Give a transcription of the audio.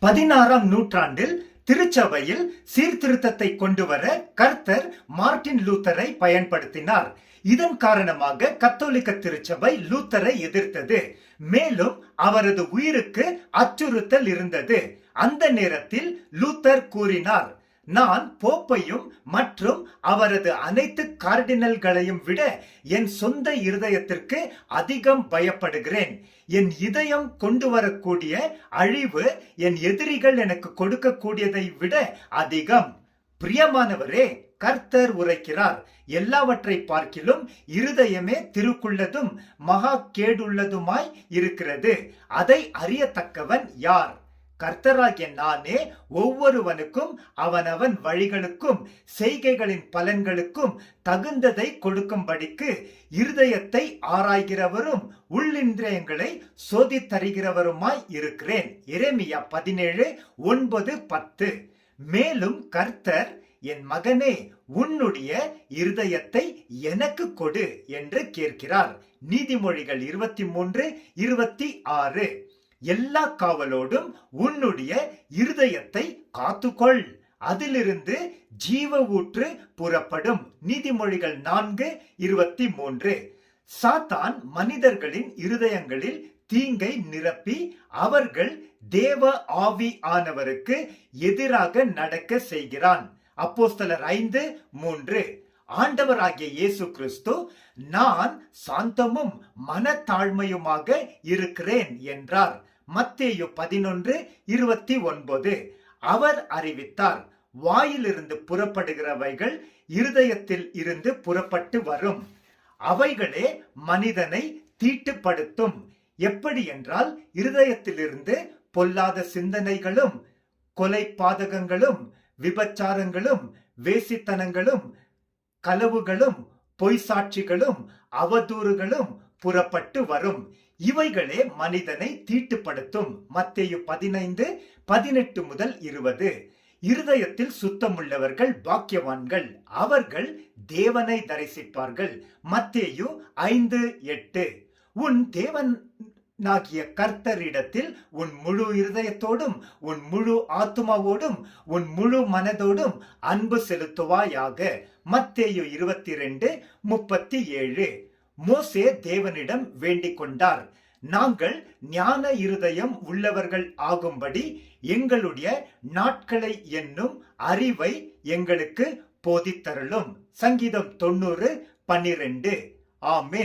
16ஆம் நூற்றாண்டில் திருச்சபையில் சீர்திருத்தத்தை கொண்டுவர கர்த்தர் மார்ட்டின் லூத்தரை பயன்படுத்தினார். இதன் காரணமாக கத்தோலிக்க திருச்சபை லூத்தரை எதிர்த்தது. மேலும் அவரது உயிருக்கு அச்சுறுத்தல் இருந்தது. அந்த நேரத்தில் லூத்தர் கூறினார், நான் போப்பையும் மற்றும் அவரது அனைத்து கார்டினல்களையும் விட என் சொந்த இருதயத்திற்கு அதிகம் பயப்படுகிறேன். என் இதயம் கொண்டு வரக்கூடிய அழிவு என் எதிரிகள் எனக்கு கொடுக்கக்கூடியதை விட அதிகம். பிரியமானவரே, கர்த்தர் உரைக்கிறார், எல்லாவற்றை பார்க்கிலும் இருதயமே திருக்குள்ளதும் மகா கேடுள்ளதுமாய் இருக்கிறது. அதை அறியத்தக்கவன் யார்? கர்த்தராகிய நானே ஒவ்வொருவனுக்கும் அவனவன் வழிகளுக்கும் செய்கைகளின் பலன்களுக்கும் தகுந்ததை கொடுக்கும்படிக்கு இருதயத்தை ஆராய்கிறவரும் உள்ளிந்திரியங்களை சோதித்தருகிறவருமாய் இருக்கிறேன். எரேமியா 17:9-10. மேலும் கர்த்தர், என் மகனே, உன்னுடைய இருதயத்தை எனக்கு கொடு என்று கேட்கிறார். நீதிமொழிகள் 23:26. எல்லா காவலோடும் உன்னுடைய இருதயத்தை காத்துக்கொள், அதிலிருந்து ஜீவ ஊற்று புறப்படும். நீதிமொழிகள் 4:23. சாத்தான் மனிதர்களின் இருதயங்களில் தீங்கை நிரப்பி அவர்கள் தேவ ஆவி ஆனவருக்கு எதிராக நடக்க செய்கிறான். அப்போஸ்தலர் 5:3. ஆண்டவராகிய இயேசு கிறிஸ்து, நான் சாந்தமும் மனத்தாழ்மையுமாக இருக்கிறேன் என்றார். மத்தேயு 11:29. அவர் அறிவித்தார், வாயிலிருந்து புறப்படுகிறவைகள் இருதயத்தில் இருந்து புறப்பட்டு வரும், அவைகளே மனிதனை தீட்டுப்படுத்தும். எப்படி என்றால், இருதயத்திலிருந்து பொல்லாத சிந்தனைகளும், கொலை பாதகங்களும், விபச்சாரங்களும், வேசித்தனங்களும், களவுகளும், பொய் சாட்சிகளும், அவதூறுகளும் புறப்பட்டு வரும். இவைகளே மனிதனை தீட்டுப்படுத்தும். மத்தேயு 15:18-20. இருதயத்தில் சுத்தமுள்ளவர்கள் பாக்கியவான்கள், அவர்கள் தேவனை தரிசிப்பார்கள். மத்தேயு 5:8. உன் தேவனாகிய கர்த்தரிடத்தில் உன் முழு இருதயத்தோடும் உன் முழு ஆத்துமாவோடும் உன் முழு மனதோடும் அன்பு செலுத்துவாயாக. மத்தேயு 22:37. மோசே தேவனிடம் வேண்டிக் கொண்டார், நாங்கள் ஞான இருதயம் உள்ளவர்கள் ஆகும்படி எங்களுடைய நாட்களை என்னும் அறிவை எங்களுக்கு போதித்தருளும். சங்கீதம் 90:12. ஆமென்.